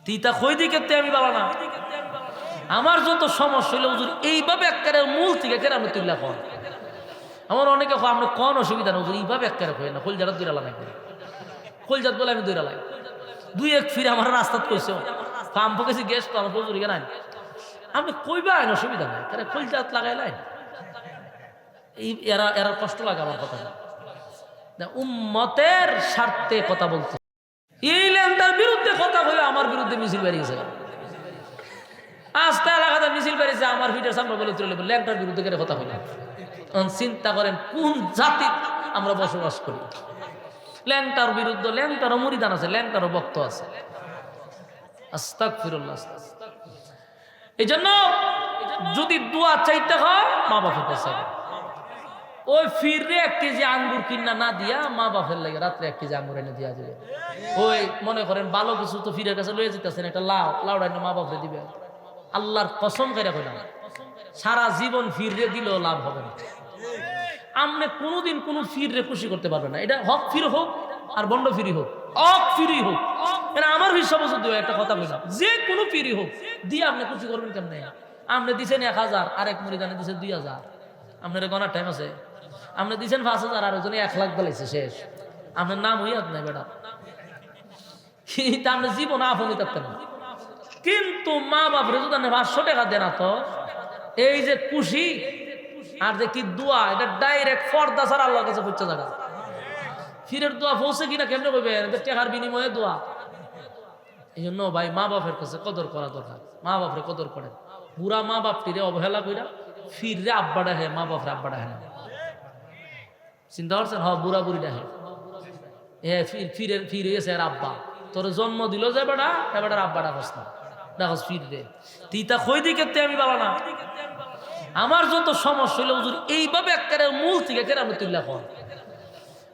তিতা কই দিকে আমি বাবা না আমার যত সমস্যা হইলে হুজুর এইভাবে একেবারে মূল থেকে কেরামে তুল্লা কন। আমার অনেকে আপনি কোন অসুবিধা না হুজুর এইভাবে একেবারে কই না কলজাটা দুইরা লাগে কলজাত বলে আমি দুইরা লাগে দুই এক ফিরে আমার রাস্তাত কইছো ফার্ম পকেছি গ্যাস তো আমার হুজুর নাই আপনি কইবা আইন অসুবিধা নাই তাহলে কলজাত লাগাই লাই এই এরা এরা কষ্ট লাগে আমার কথা না উম্মতের স্বার্থে কথা বলতে এই ল্যান্ডার বিরুদ্ধে কথা হইলে আমার বিরুদ্ধে মিছিল বেরিয়েছে আস্তে এলাকাতে মিছিল বেরিয়েছে আমার ভিডিও সামনে বলে তুলে ল্যান্ডার বিরুদ্ধে করে কথা হইলাম চিন্তা করেন কোন জাতি আমরা বসবাস করি ল্যাংটার বিরুদ্ধে ল্যাংটারও মুরিদান আছে ল্যাংটারও ভক্ত আছে আস্তাগফিরুল্লাহ এই জন্য যদি দোয়া চাইতে হয় মা বাপের কাছে ওই ফিরে 1 কেজি আঙ্গুর কিনা না দিয়া মা বাপের লাগে রাত্রে 1 কেজি আঙ্গুর এনে দিয়া দিবে ওই মনে করেন ভালো কিছু তো ফিরের কাছে লয়ে যেতেছেন একটা লাউডা মা বাপরে দিবে আল্লাহর কসম করে কইলাম সারা জীবন ফিরে দিলেও লাভ হবে না আমনে কোনোদিন কোনো ফিরে খুশি করতে পারবে না এটা হক ফির হোক আর বন্ড ফিরি হোক অক ফিরি হোক এটা আমার বিশ্বাস দিয়ে একটা কথা বললাম যে কোনো ফিরি হোক দিয়ে আপনি খুশি করবেন কেমনে আপনি দিচ্ছেন 1000 আর এক মুরিদানে দিচ্ছেন 2000 আপনার গনার টাইম আছে আপনি দিচ্ছেন 5000 আর ওজনে 1 লাখ বলাইছে শেষ আপনার নাম হইয়াত নাই বেটা আপনি জীবন আপনি থাকতেন না কিন্তু মা বাপরে যদি 500 টাকা দেন তো এই যে খুশি আর যে কি দোয়া এটা ডাইরেক্ট ফর্দা ছাড়া আল্লাহর কাছে পৌঁছে যাবে ফিরের দোয়া পৌঁছে কিনা কেমনে কইবেন টাকার বিনিময়ে দোয়া এই জন্য ভাই মা বাপের কাছে কদর করা দরকার মা বাপরে কদর করেন বুড়া মা বাপটিরে অবহেলা কইরা ফিরে আব্বাটা হে মা বাপরে আব্বাটা হে চিন্তা করছেন হ বুড়া বুড়িটা হে ফিরে এসে আর আব্বা তোর জন্ম দিল যে বেটা এবার আব্বাটা বসতাম দেখো ফিরে তিতা কই দিকে আমি বাবা না আমার যত সমস্যা হইলে হুজুর এইভাবে একেবারে মূল থেকে কেরামে তুল্লা কন।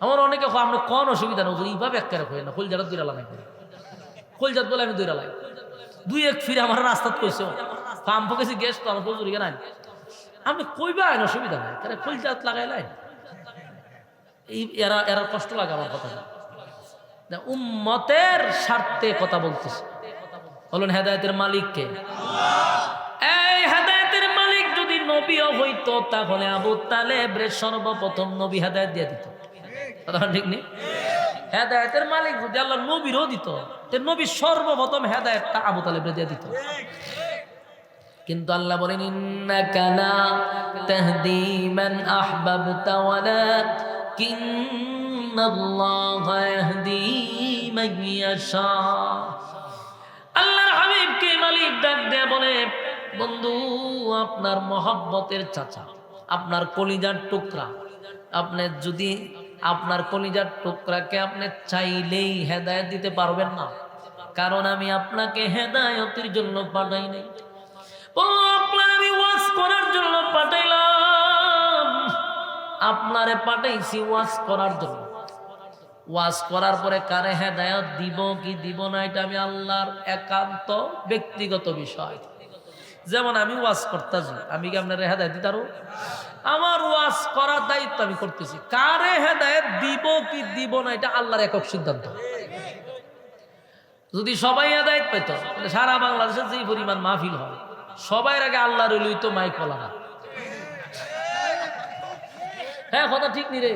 আমার অনেকে আপনি কোন অসুবিধা না হুজুর এইভাবে একেবারে কই না কলজাটা দুইরা লাগে কলজাত বলে আমি দুইরা লাগে দুই এক ফিরে আমার রাস্তাত কইছো ফার্ম পকেছি গ্যাস তো আমার হুজুর নাই আপনি কইবা আইন অসুবিধা নাই তাহলে কলজাত লাগাই লাই এই এরা এরা কষ্ট লাগে আমার কথা না উম্মতের স্বার্থে কথা বলতেছে বলুন হেদায়েতের মালিক কে এই হেদায়েতের মালিক যদি নবীও হইতো তাহলে আবু তালেব সর্বপ্রথম নবী হেদায়েত দিয়ে দিত কথা ঠিক নেই হেদায়েতের মালিক যদি আল্লাহ নবীরও দিত তে নবী সর্বপ্রথম হেদায়েতটা আবু তালেবরে দিয়ে দিত কিন্তু আল্লাহ বলেন ইন্নাকা লা তাহদি মান আহবাবতা ওয়ালাকিন্নাল্লাহা ইয়াহদি মান ইয়াশা আল্লাহর হাবিবকে মালিক ডাক দেয়া বলে বন্ধু আপনার মহব্বতের চাচা আপনার কলিজার টুকরা আপনি যদি আপনার কলিজার টুকরাকে আপনি চাইলেই হেদায়েত দিতে পারবেন না কারণ আমি আপনাকে হেদায়েতের জন্য পাঠাই নাই আপনার আমি ওয়াজ করার জন্য পাঠাইলাম আপনারে পাঠাইছি ওয়াজ করার জন্য ওয়াজ করার পরে কারে হেদায়েত দিব কি দিব না এটা আমি আল্লাহর একান্ত ব্যক্তিগত বিষয় যেমন আমি ওয়াজ করতেছি আমি কি আপনার হেদায়েত দিতারো আমার ওয়াজ করার দায়িত্ব আমি করতেছি কারে হেদায়েত দিব কি দিব না এটা আল্লাহর একক সিদ্ধান্ত যদি সবাই হেদায়েত পেত তাহলে সারা বাংলাদেশে যে পরিমাণ মাহফিল হয় সবার আগে আল্লাহর ওলি তো মাইক কলা না হ্যাঁ কথা ঠিক নি রে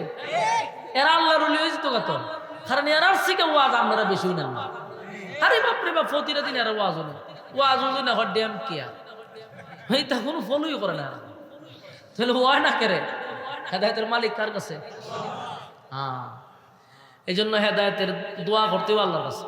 এরা আল্লাহর ওলি হয়েছে তো কত কারণ এরার থেকে ওয়াজ আপনারা বেশি নেন না আরে বাপরে বাপ প্রতিটা দিন এরা ওয়াজ হলো ওয়াজ হলো না ড্যাম কিয়া এইটা কোনো ফলোই করে না তাহলে ওয়াই না কেরে হেদায়েতের মালিক কার কাছে হ্যাঁ এই জন্য হেদায়েতের দোয়া করতেও আল্লাহর কাছে